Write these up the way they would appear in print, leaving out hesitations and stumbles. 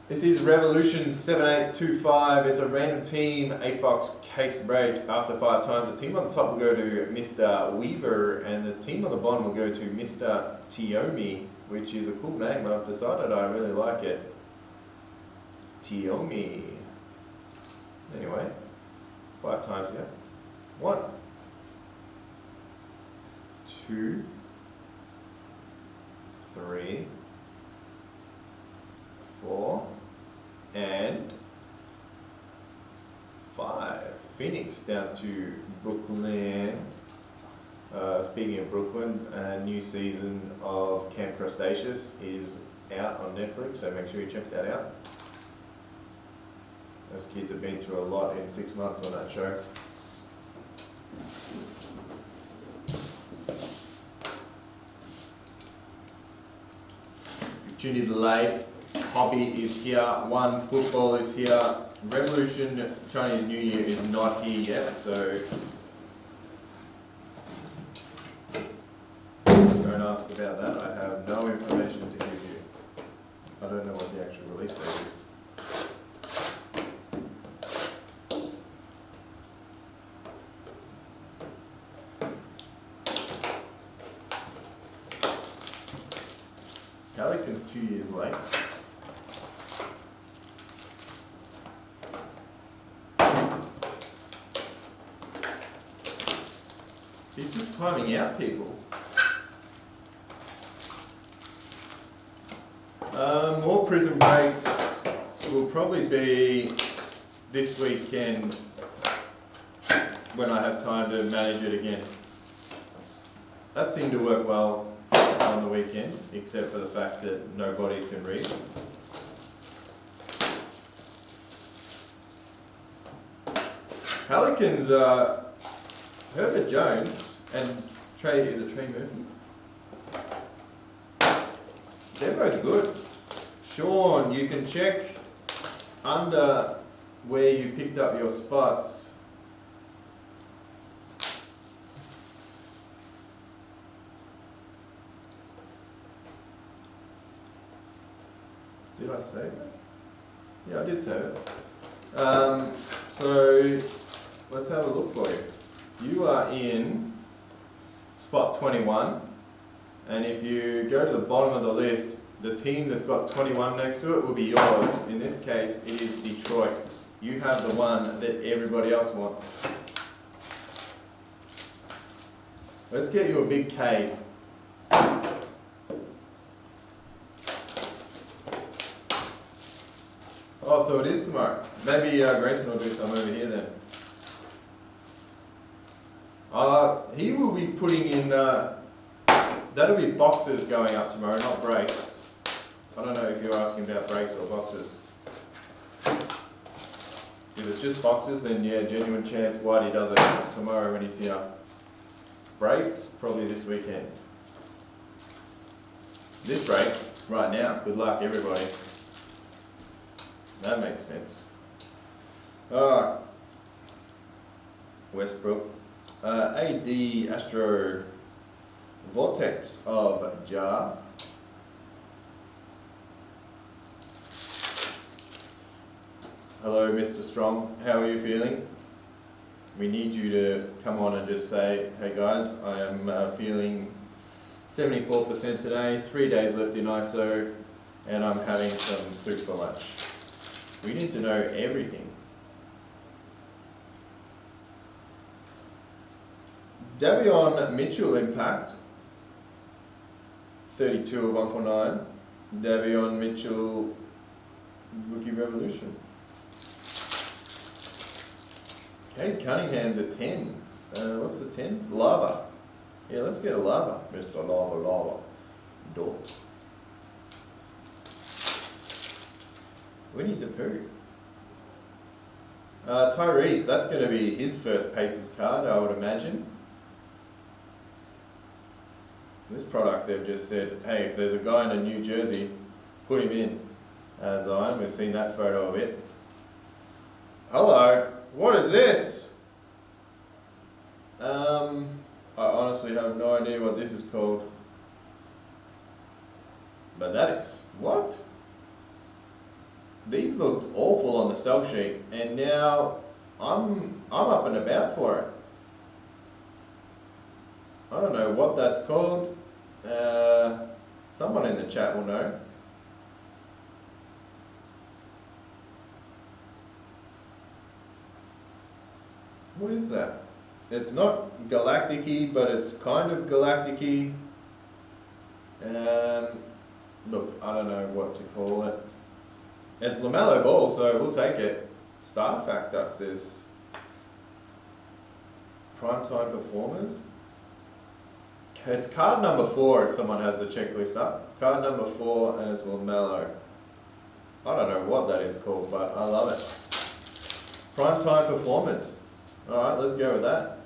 This is Revolution 7825. It's a random team 8-box case break. After 5 times, the team on the top will go to Mr. Weaver, and the team on the bottom will go to Mr. Tiomi, which is a cool name. I've decided I really like it. Tiomi. Anyway, 5 times here. 1, 2, 3, 4, and 5. Phoenix down to Brooklyn. Speaking of Brooklyn, a new season of Camp Crustaceous is out on Netflix, so make sure you check that out. Those kids have been through a lot in 6 months on that show. You've tuned in late. Hobby is here, One Football is here, Revolution Chinese New Year is not here yet, so don't ask about that. I have no information to give you. I don't know what the actual release date is. Pelicans 2 years late. He's just timing out people. More prison breaks will probably be this weekend when I have time to manage it again. That seemed to work well on the weekend, except for the fact that nobody can read. Pelicans, Herbert Jones and Trey Murphy. They're both good. Sean, you can check under where you picked up your spots. Did I save it? Yeah, I did save it. So let's have a look for you. You are in spot 21, and if you go to the bottom of the list, the team that's got 21 next to it will be yours. In this case, it is Detroit. You have the one that everybody else wants. Let's get you a big K. Oh, so it is tomorrow. Maybe Grayson will do some over here then. He will be putting in, that'll be boxes going up tomorrow, not breaks. I don't know if you're asking about breaks or boxes. If it's just boxes, then yeah, genuine chance Whitey does it tomorrow when he's here. Breaks, probably this weekend. This break, right now, good luck everybody. That makes sense. Alright. Westbrook. AD Astro Vortex of Jar. Hello, Mr. Strong. How are you feeling? We need you to come on and just say, hey guys, I am feeling 74% today, 3 days left in ISO, and I'm having some soup for lunch. We need to know everything. Davion Mitchell impact, 32 of 149. Davion Mitchell rookie revolution. Cade Cunningham to 10. What's the 10s? Lava. Yeah, let's get a lava. Mr. Lava. Dort. Winnie the Pooh. Tyrese, that's going to be his first Pacers card, I would imagine. This product, they've just said, hey, if there's a guy in a New Jersey, put him in. Zion, we've seen that photo of it. Hello, what is this? I honestly have no idea what this is called. But that is, what? these looked awful on the sell sheet, and now I'm up and about for it. I don't know what that's called. Someone in the chat will know. What is that? It's not galactic-y, but it's kind of galactic-y. Look, I don't know what to call it. It's LaMelo Ball, so we'll take it. Star Factor says primetime performers. It's card number 4 if someone has the checklist up. Card number 4 and it's LaMelo. I don't know what that is called, but I love it. Primetime performers. Alright, let's go with that.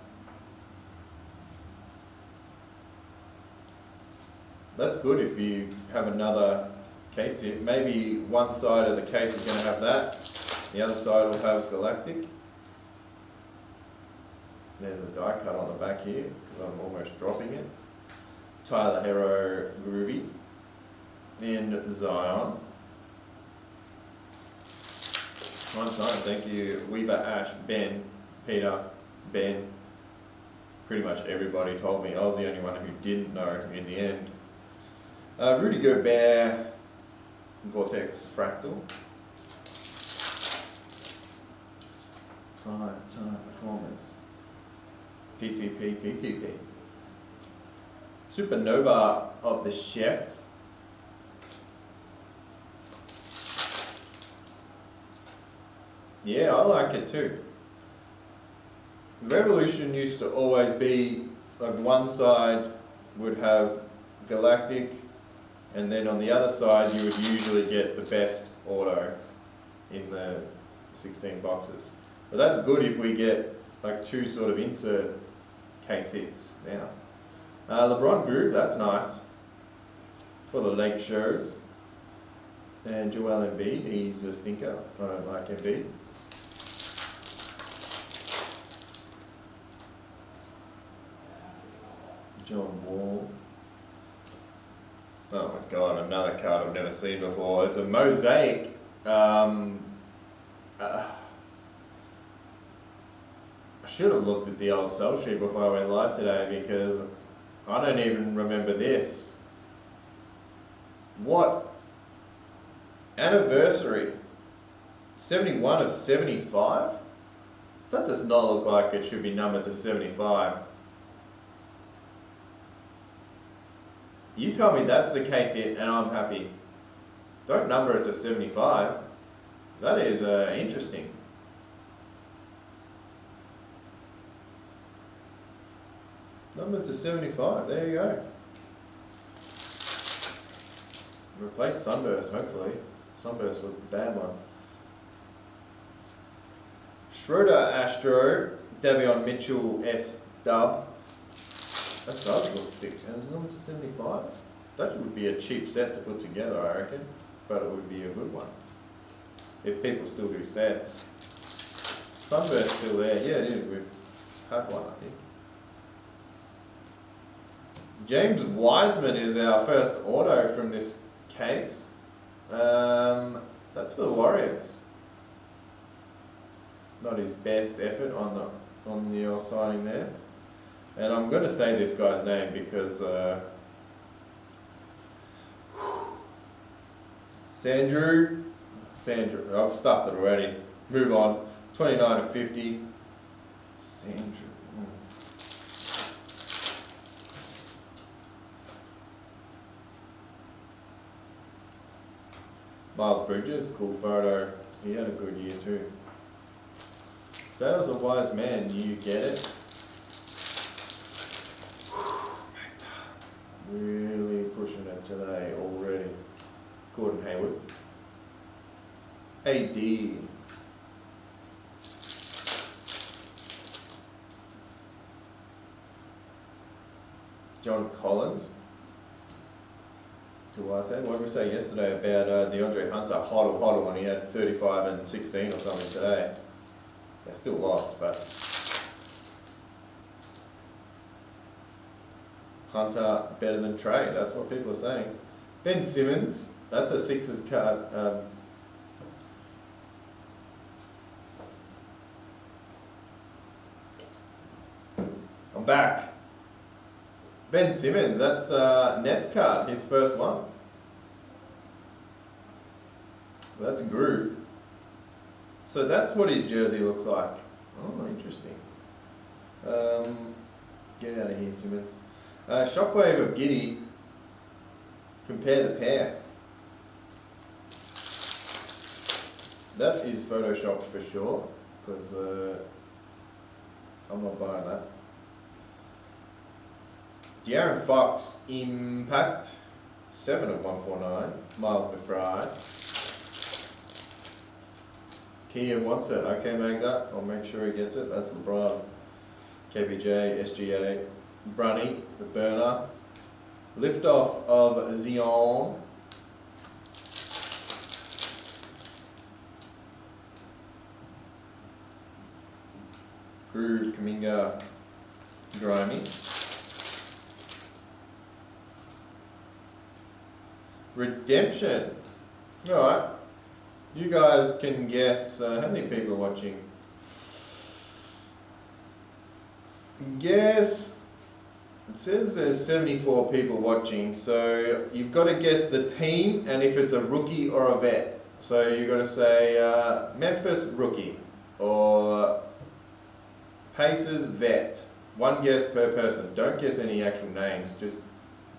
That's good if you have another case here. Maybe one side of the case is going to have that. The other side will have Galactic. There's a die cut on the back here because I'm almost dropping it. Tyler Hero Groovy. And Zion. One time, thank you. Weaver, Ash, Ben, Peter, Ben. Pretty much everybody told me. I was the only one who didn't know in the end. Rudy Gobert, Vortex Fractal. Time performance. PTP, TTP. Supernova of the Chef. Yeah, I like it too. Revolution used to always be like one side would have Galactic, and then on the other side you would usually get the best auto in the 16 boxes. But that's good if we get like 2 sort of insert case hits now. LeBron Groove, that's nice for the leg shows. And Joel Embiid, he's a stinker. I don't like Embiid. John Wall. Oh my god, another card I've never seen before. It's a mosaic. I should have looked at the old sell sheet before I went live today because I don't even remember this. What? Anniversary. 71 of 75? That does not look like it should be numbered to 75. You tell me that's the case here and I'm happy. Don't number it to 75. That is interesting. Number to 75, there you go. Replace Sunburst, hopefully. Sunburst was the bad one. Schroeder Astro, Davion Mitchell S Dub. That does look sick. And it's number to 75. That would be a cheap set to put together, I reckon. But it would be a good one. If people still do sets. Sunburst still there. Yeah, it is. We've had one, I think. James Wiseman is our first auto from this case. That's for the Warriors. Not his best effort on the signing there. And I'm going to say this guy's name because Sandro, I've stuffed it already. Move on. 29 of 50. Sandro. Miles Bridges, cool photo. He had a good year too. Dale's a wise man, you get it. Really pushing it today already. Gordon Hayward. AD. John Collins. Duarte. What did we say yesterday about DeAndre Hunter? Hodl, and he had 35 and 16 or something today. They still lost, but Hunter better than Trey. That's what people are saying. Ben Simmons. That's a Sixers card. back. Ben Simmons, that's Nets card, his first one. That's Groove. So that's what his jersey looks like. Oh, interesting. Get out of here, Simmons. Shockwave of Giddy. Compare the pair. That is photoshopped for sure, because I'm not buying that. De'Aaron Fox, Impact. 7 of 149. Miles McBride. Kia wants it. Okay, Magda. I'll make sure he gets it. That's LeBron. KBJ, SGA. Brunny, the burner. Liftoff of Zion. Groove, Kuminga, Grimy. Redemption. Alright. You guys can guess how many people are watching. Guess. It says there's 74 people watching, so you've got to guess the team and if it's a rookie or a vet. So you've got to say Memphis rookie or Pacers vet. One guess per person. Don't guess any actual names. Just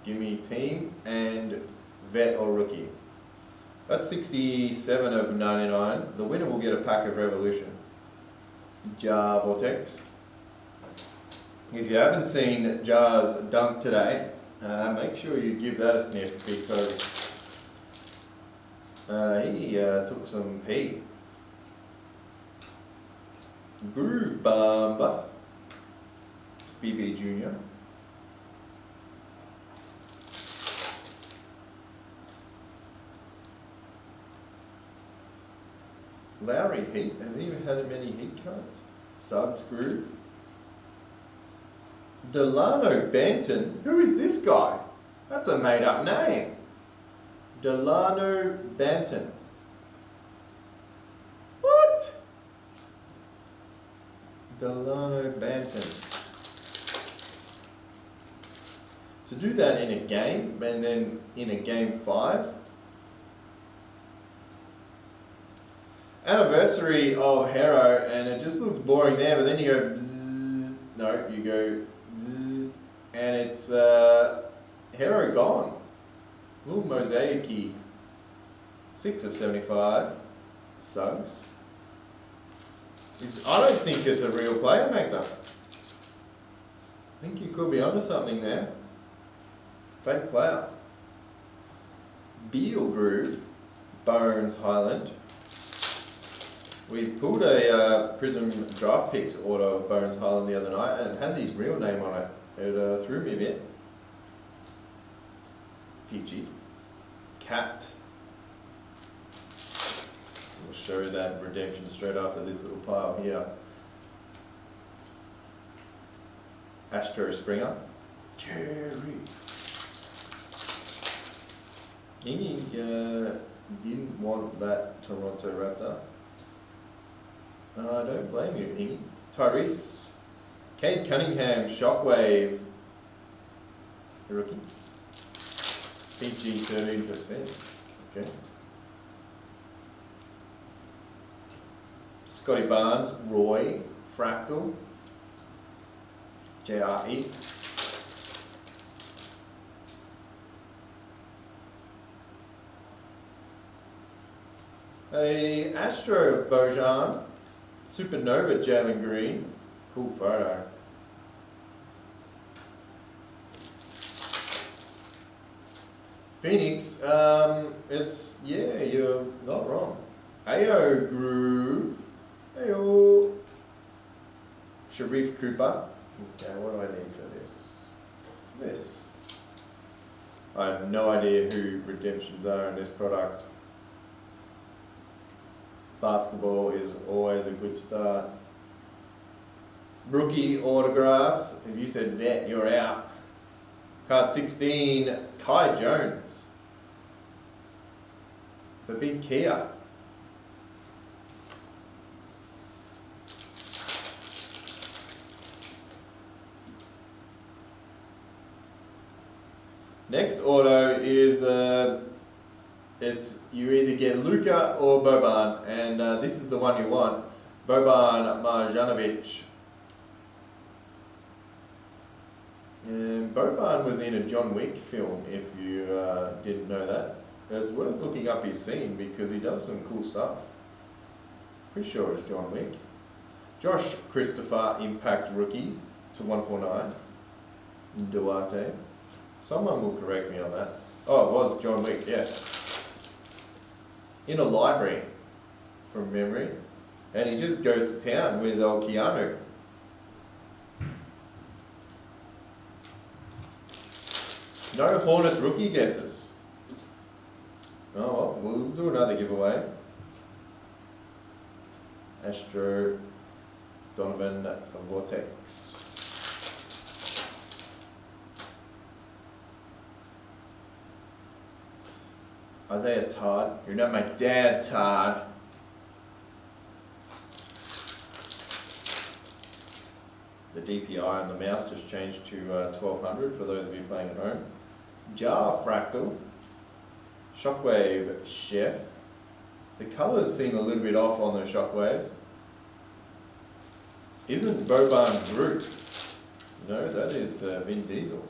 give me team and vet or rookie. That's 67 of 99. The winner will get a pack of Revolution. Jar Vortex. If you haven't seen Jar's dunk today, make sure you give that a sniff because he took some pee. Groove Bomber. BB Jr. Lowry Heat. Has he even had many Heat cards? Subs Groove. Delano Banton. Who is this guy? That's a made up name. Delano Banton. What? Delano Banton. To do that in a game and then in a game 5. Anniversary of Hero, and it just looks boring there, but then you go bzzz, no, you go bzzz, and it's Hero gone. A little mosaic-y. 6 of 75. Suggs. I don't think it's a real player, Magda. I think you could be onto something there. Fake player. Beal Groove. Bones Highland. We pulled a Prism Draft Picks auto of Bones Highland the other night, and it has his real name on it. It threw me a bit. PG. Cat. We'll show that redemption straight after this little pile here. Astro Springer. Jerry. Ingy didn't want that Toronto Raptor. I don't blame you, Ingy. Tyrese. Cade Cunningham, Shockwave. The rookie. PG 13%. Okay. Scotty Barnes, Roy, Fractal. JRE. A Astro of Bojan. Supernova Jalen Green. Cool photo. Phoenix, it's, yeah, you're not wrong. AO Groove. AO. Sharif Cooper. Okay, what do I need for this? This. I have no idea who redemptions are in this product. Basketball is always a good start. Rookie autographs. If you said vet, you're out. Card 16, Kai Jones. The big Kia. Next auto is it's you either get Luka or Boban, and this is the one you want. Boban Marjanovic. And Boban was in a John Wick film, if you didn't know that. It's worth looking up his scene because he does some cool stuff. Pretty sure it's John Wick. Josh Christopher, Impact rookie to 149. Duarte. Someone will correct me on that. Oh, it was John Wick, yes. In a library, from memory. And he just goes to town with old Keanu. No Hornets rookie guesses. Oh well, we'll do another giveaway. Astro Donovan Vortex. Isaiah Todd. You're not my dad, Todd. The DPI on the mouse just changed to 1200 for those of you playing at home. Jar Fractal. Shockwave Chef. The colours seem a little bit off on those shockwaves. Isn't Boban Groot? No, that is Vin Diesel.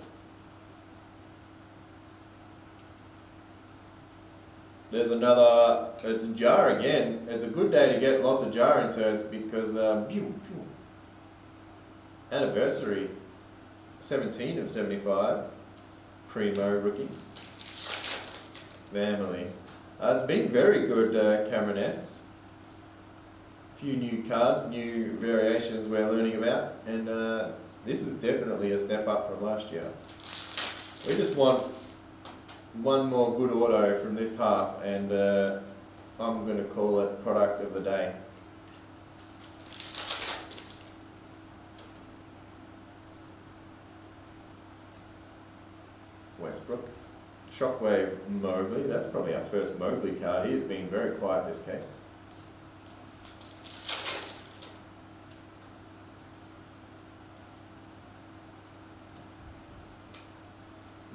There's another, it's Jar again. It's a good day to get lots of Jar inserts because anniversary 17 of 75. Primo rookie. Family. It's been very good, Cameron S. Few new cards, new variations we're learning about, and this is definitely a step up from last year. We just want one more good auto from this half, and I'm going to call it product of the day. Westbrook. Shockwave Mobley. That's probably our first Mobley card. He has been very quiet this case.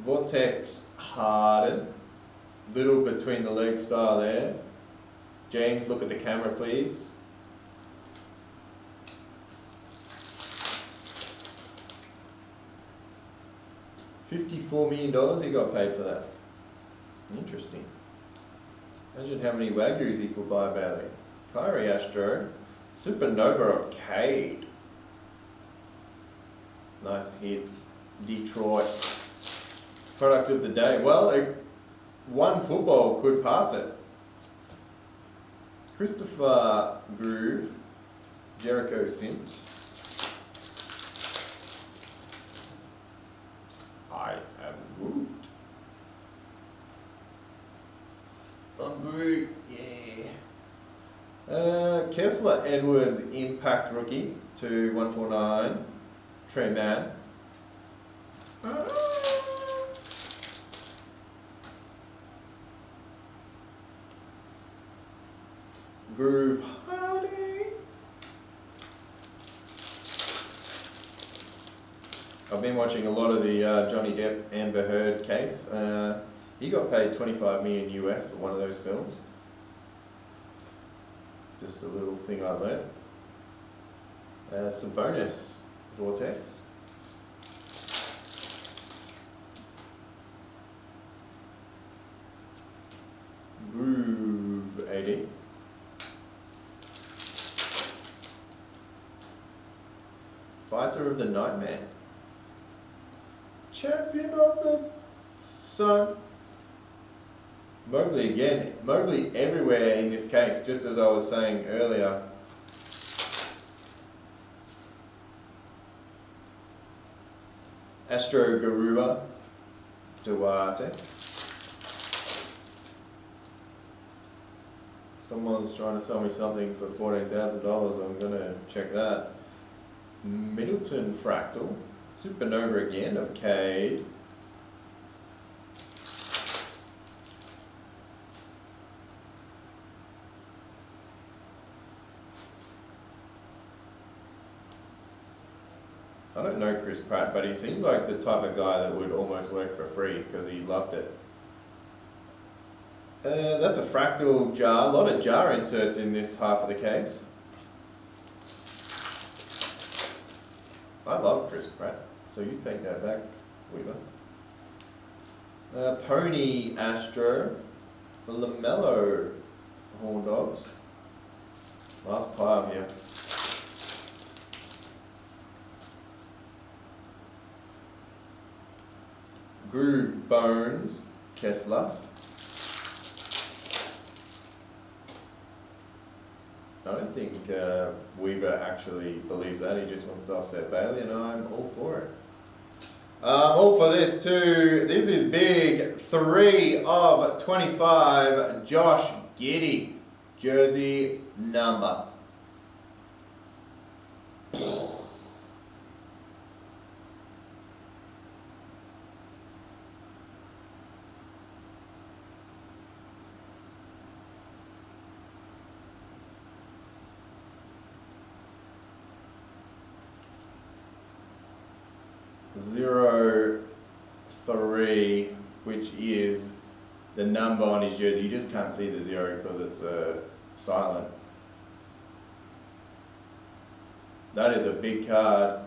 Vortex Harden. Little between the leg style there. James, look at the camera, please. $54 million he got paid for that. Interesting. Imagine how many Wagyus he could buy badly. Kyrie Astro. Supernova of Cade. Nice hit. Detroit. Product of the day. Well, one football could pass it. Christopher Groove. Jericho Sims. I am Groot. I'm Groot, yeah. Kessler Edwards Impact rookie to 149. Trey Mann. Groove Hardy. I've been watching a lot of the Johnny Depp Amber Heard case. He got paid $25 million US for one of those films. Just a little thing I learned. Sabonis Vortex. Groove 80. Fighter of the Nightman. Champion of the Sun. Mobley again. Mobley everywhere in this case, just as I was saying earlier. Astro Garuba Duarte. Someone's trying to sell me something for $14,000. I'm going to check that. Middleton Fractal. Supernova again of Cade. I don't know Chris Pratt, but he seems like the type of guy that would almost work for free because he loved it. That's a fractal jar. A lot of jar inserts in this half of the case. I love Chris Pratt, so you take that back, Weaver. Pony Astro, the LaMelo Horn Dogs. Last pile here. Groove Bones, Kessler. I don't think Weaver actually believes that. He just wants to offset Bailey, and I'm all for it. All for this too. This is big. 3 of 25. Josh Giddey. Jersey number. Zero, 3, which is the number on his jersey. You just can't see the 0 because it's silent. That is a big card.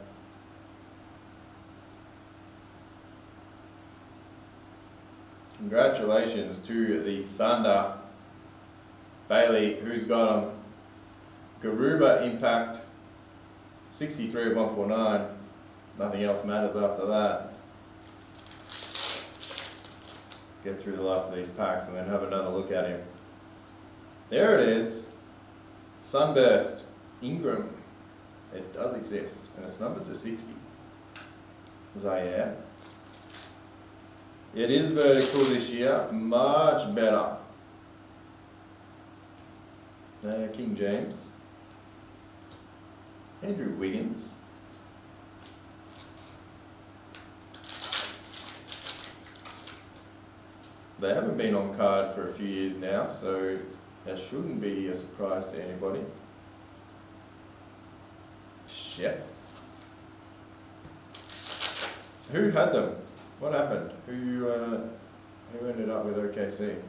Congratulations to the Thunder. Bailey, who's got him? Garuba Impact, 63 of 149. Nothing else matters after that. Get through the last of these packs and then have another look at him. There it is. Sunburst Ingram. It does exist, and it's numbered to 60. Zaire. It is vertical this year, much better. King James. Andrew Wiggins. They haven't been on card for a few years now, so that shouldn't be a surprise to anybody. Chef. Who had them? What happened? Who ended up with OKC?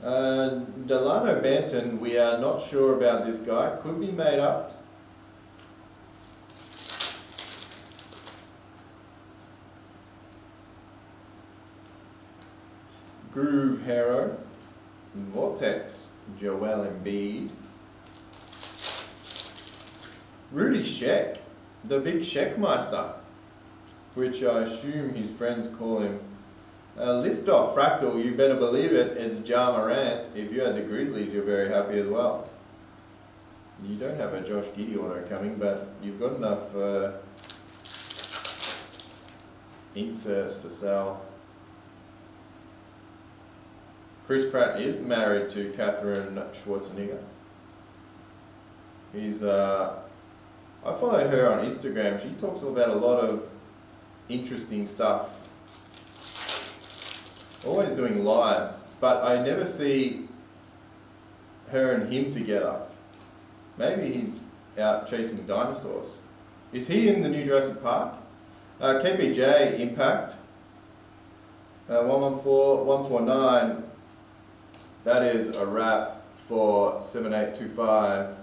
Delano Banton, we are not sure about this guy. Could be made up. Groove Hero, Vortex, Joel Embiid, Rudy Sheck, the big Sheckmeister, which I assume his friends call him. Liftoff Fractal, you better believe it, is Ja Morant. If you had the Grizzlies, you're very happy as well. You don't have a Josh Giddey auto coming, but you've got enough inserts to sell. Chris Pratt is married to Catherine Schwarzenegger. I follow her on Instagram. She talks about a lot of interesting stuff. Always doing lives, but I never see her and him together. Maybe he's out chasing dinosaurs. Is he in the new Jurassic Park? KBJ Impact. 114, 149. That is a wrap for 7825.